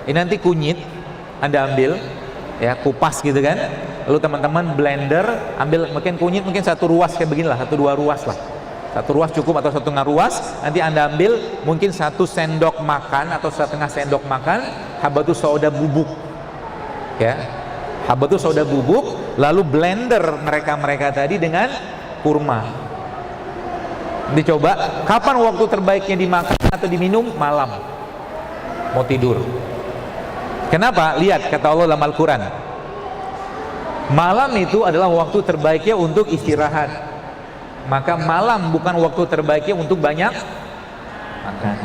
Ini nanti kunyit Anda ambil, ya, kupas gitu kan. Lalu teman-teman blender, ambil mungkin kunyit mungkin 1 ruas kayak beginilah, 1-2 ruas lah. 1 ruas cukup atau 1,5 ruas. Nanti Anda ambil mungkin 1 sendok makan atau 1/2 sendok makan habatus sauda bubuk. Ya. Habatus sauda bubuk, lalu blender mereka tadi dengan kurma. Dicoba, kapan waktu terbaiknya dimakan atau diminum? Malam. Mau tidur. Kenapa? Lihat kata Allah dalam Al-Quran, malam itu adalah waktu terbaiknya untuk istirahat. Maka malam bukan waktu terbaiknya untuk banyak makan.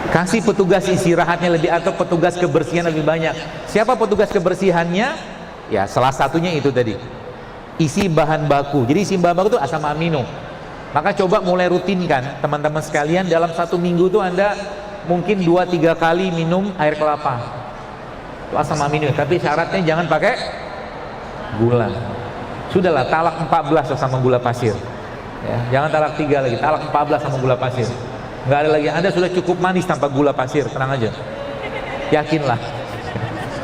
Kasih petugas istirahatnya lebih atau petugas kebersihan lebih banyak. Siapa petugas kebersihannya? Ya, salah satunya itu tadi, isi bahan baku. Jadi isi bahan baku itu asam amino. Maka coba mulai rutinkan teman-teman sekalian, dalam 1 minggu tuh Anda mungkin 2-3 kali minum air kelapa. Itu asam amino, tapi syaratnya jangan pakai gula. Sudahlah, talak 14 sama gula pasir. Ya, jangan talak 3 lagi, talak 14 sama gula pasir. Nggak ada lagi, Anda sudah cukup manis tanpa gula pasir, tenang aja. Yakinlah.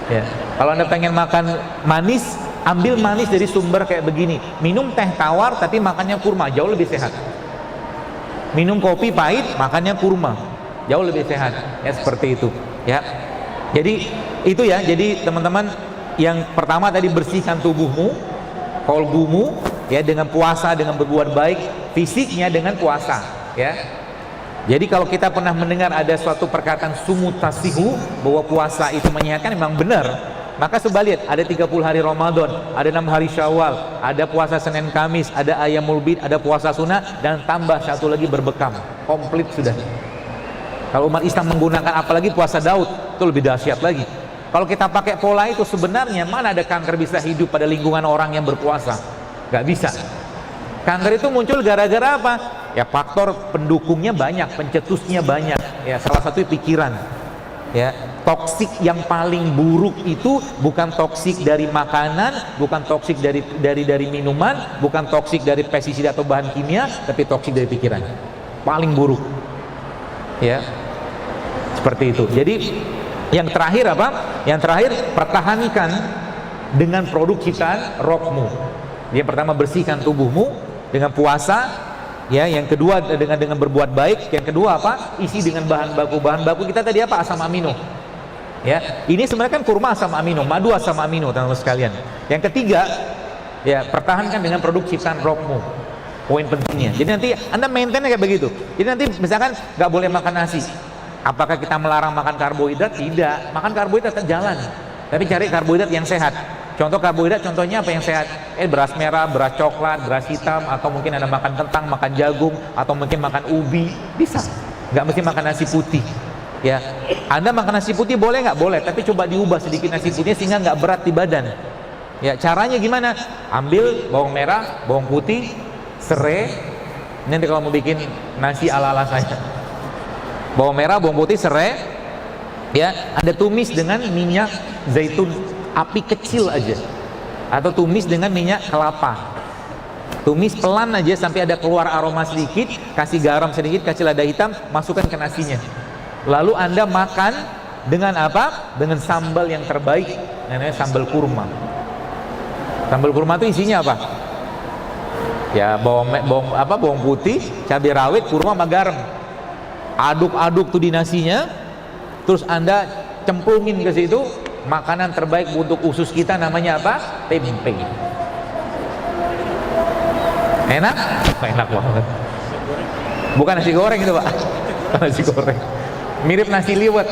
Ya. Kalau Anda pengen makan manis, ambil manis dari sumber kayak begini. Minum teh tawar tapi makannya kurma, jauh lebih sehat. Minum kopi pahit, makannya kurma, jauh lebih sehat. Ya, seperti itu. Ya. Jadi itu ya. Jadi teman-teman, yang pertama tadi, bersihkan tubuhmu, kolbumu, ya, dengan puasa, dengan berbuat baik, fisiknya dengan puasa. Ya. Jadi kalau kita pernah mendengar ada suatu perkataan sumutasihu, bahwa puasa itu menyehatkan, memang benar. Maka coba lihat, ada 30 hari Ramadan, ada 6 hari Syawal, ada puasa Senin Kamis, ada Ayyamul Bid, ada puasa sunnah, dan tambah 1 lagi berbekam. Komplit sudah. Kalau umat Islam menggunakan apalagi puasa Daud, itu lebih dahsyat lagi. Kalau kita pakai pola itu, sebenarnya mana ada kanker bisa hidup pada lingkungan orang yang berpuasa? Gak bisa. Kanker itu muncul gara-gara apa? Ya, faktor pendukungnya banyak, pencetusnya banyak. Ya, salah satu pikiran. Ya, toksik yang paling buruk itu bukan toksik dari makanan, bukan toksik dari minuman, bukan toksik dari pestisida atau bahan kimia, tapi toksik dari pikiran. Paling buruk. Ya, seperti itu. Jadi yang terakhir apa? Yang terakhir, pertahankan dengan produk ciptaan rohmu. Yang pertama, bersihkan tubuhmu dengan puasa. Ya, yang kedua dengan berbuat baik. Yang kedua apa? Isi dengan bahan baku. Bahan baku kita tadi apa? Asam amino. Ya, ini sebenarnya kan kurma asam amino, madu asam amino, teman-teman sekalian. Yang ketiga, ya, pertahankan dengan produk ciptaan rohmu. Poin pentingnya. Jadi nanti Anda maintain kayak begitu. Jadi nanti misalkan nggak boleh makan nasi. Apakah kita melarang makan karbohidrat? Tidak. Makan karbohidrat tetap jalan. Tapi cari karbohidrat yang sehat. Contoh karbohidrat, contohnya apa yang sehat? Beras merah, beras coklat, beras hitam, atau mungkin Anda makan kentang, makan jagung, atau mungkin makan ubi, bisa. Nggak mesti makan nasi putih. Ya, Anda makan nasi putih boleh nggak? Boleh, tapi coba diubah sedikit nasi putihnya sehingga nggak berat di badan. Ya, caranya gimana? Ambil bawang merah, bawang putih, serai. Nanti kalau mau bikin nasi ala-ala saya, bawang merah, bawang putih, serai. Ya, Anda tumis dengan minyak zaitun api kecil aja, atau tumis dengan minyak kelapa. Tumis pelan aja sampai ada keluar aroma sedikit, kasih garam sedikit, kasih lada hitam, masukkan ke nasinya. Lalu Anda makan dengan apa? Dengan sambal yang terbaik, namanya sambal kurma. Sambal kurma itu isinya apa? Ya, bawang putih, cabai rawit, kurma sama garam. Aduk-aduk tuh di nasinya, terus Anda cemplungin ke situ. Makanan terbaik untuk usus kita namanya apa? Tempe. Enak? Enak banget. Bukan nasi goreng itu, Pak. Nasi goreng. Mirip nasi liwet.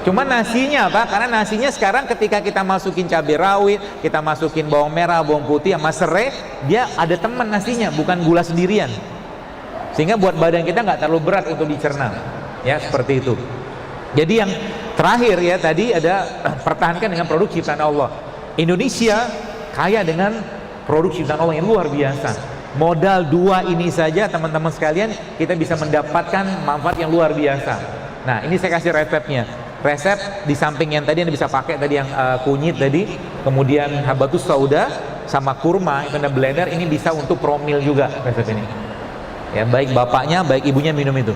Cuma nasinya apa? Karena nasinya sekarang ketika kita masukin cabai rawit, kita masukin bawang merah, bawang putih sama serai, dia ada teman nasinya, bukan gula sendirian. Sehingga buat badan kita nggak terlalu berat untuk dicerna. Ya, seperti itu. Jadi yang terakhir ya tadi ada pertahankan dengan produk ciptaan Allah. Indonesia kaya dengan produk ciptaan Allah yang luar biasa. Modal 2 ini saja teman-teman sekalian, kita bisa mendapatkan manfaat yang luar biasa. Nah, ini saya kasih resepnya. Resep di samping yang tadi Anda bisa pakai tadi yang kunyit tadi, kemudian habatus sauda sama kurma itu Anda blender, ini bisa untuk promil juga resep ini. Ya, baik bapaknya, baik ibunya minum itu.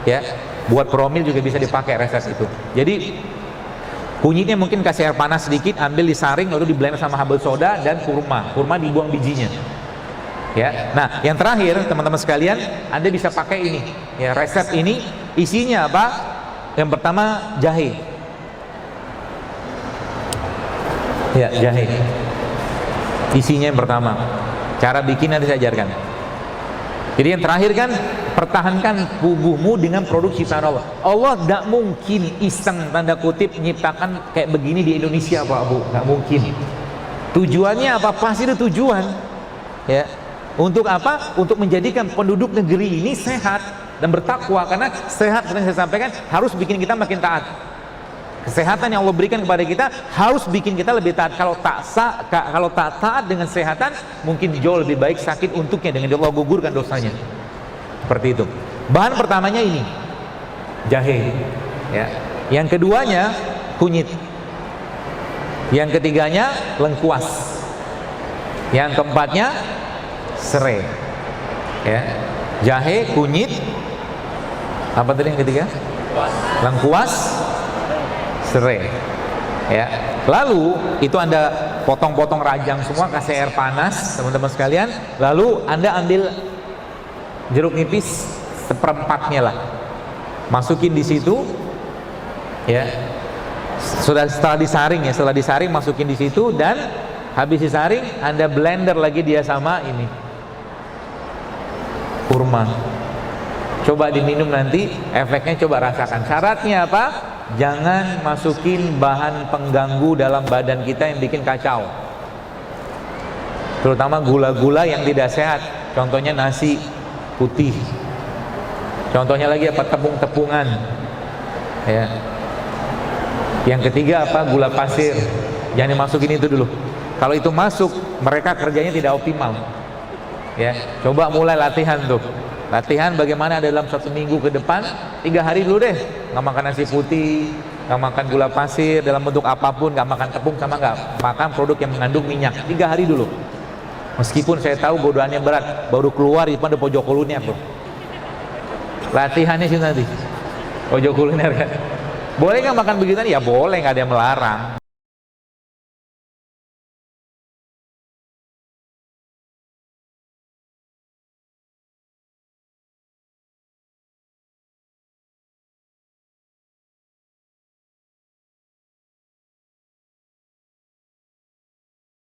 Ya. Buat promil juga bisa dipakai resep itu. Jadi Kunyitnya mungkin kasih air panas sedikit, ambil disaring, lalu di blend sama habel soda dan kurma. Kurma dibuang bijinya. Ya. Nah, yang terakhir teman-teman sekalian, Anda bisa pakai ini. Ya, resep ini isinya apa? Yang pertama jahe. Ya, jahe. Isinya yang pertama. Cara bikin nanti saya ajarkan. Jadi yang terakhir kan, pertahankan tubuhmu dengan produk ciptaan Allah. Allah tidak mungkin iseng tanda kutip nyiptakan kayak begini di Indonesia, Pak Bu. Tidak mungkin. Tujuannya apa? Pasti itu tujuan. Ya. Untuk apa? Untuk menjadikan penduduk negeri ini sehat dan bertakwa. Karena sehat, seperti saya sampaikan, harus bikin kita makin taat. Kesehatan yang Allah berikan kepada kita harus bikin kita lebih taat. Kalau tak taat dengan kesehatan, mungkin jauh lebih baik sakit untuknya dengan Allah gugurkan dosanya. Seperti itu. Bahan pertamanya ini jahe. Ya. Yang keduanya kunyit. Yang ketiganya lengkuas. Yang keempatnya serai. Ya. Jahe, kunyit. Apa tadi yang ketiga? Lengkuas, serai. Ya. Lalu itu Anda potong-potong rajang semua, kasih air panas, teman-teman sekalian. Lalu Anda ambil jeruk nipis seperempatnya lah, masukin di situ. Ya. Setelah disaring ya, setelah disaring masukin di situ, dan habis disaring Anda blender lagi dia sama ini kurma. Coba diminum nanti, efeknya coba rasakan. Syaratnya apa? Jangan masukin bahan pengganggu dalam badan kita yang bikin kacau, terutama gula-gula yang tidak sehat. Contohnya nasi putih, contohnya lagi apa? Tepung-tepungan. Ya. Yang ketiga apa? Gula pasir. Jangan dimasukin itu dulu. Kalau itu masuk, mereka kerjanya tidak optimal. Ya, coba mulai latihan tuh. Latihan bagaimana dalam 1 minggu ke depan, 3 hari dulu deh, nggak makan nasi putih, nggak makan gula pasir dalam bentuk apapun, nggak makan tepung, sama nggak makan produk yang mengandung minyak. 3 hari dulu. Meskipun saya tahu godaannya berat, baru keluar di pada pojok kuliner tuh. Latihannya sih nanti pojok kuliner kan. Boleh nggak makan begitu? Ya boleh, nggak ada yang melarang.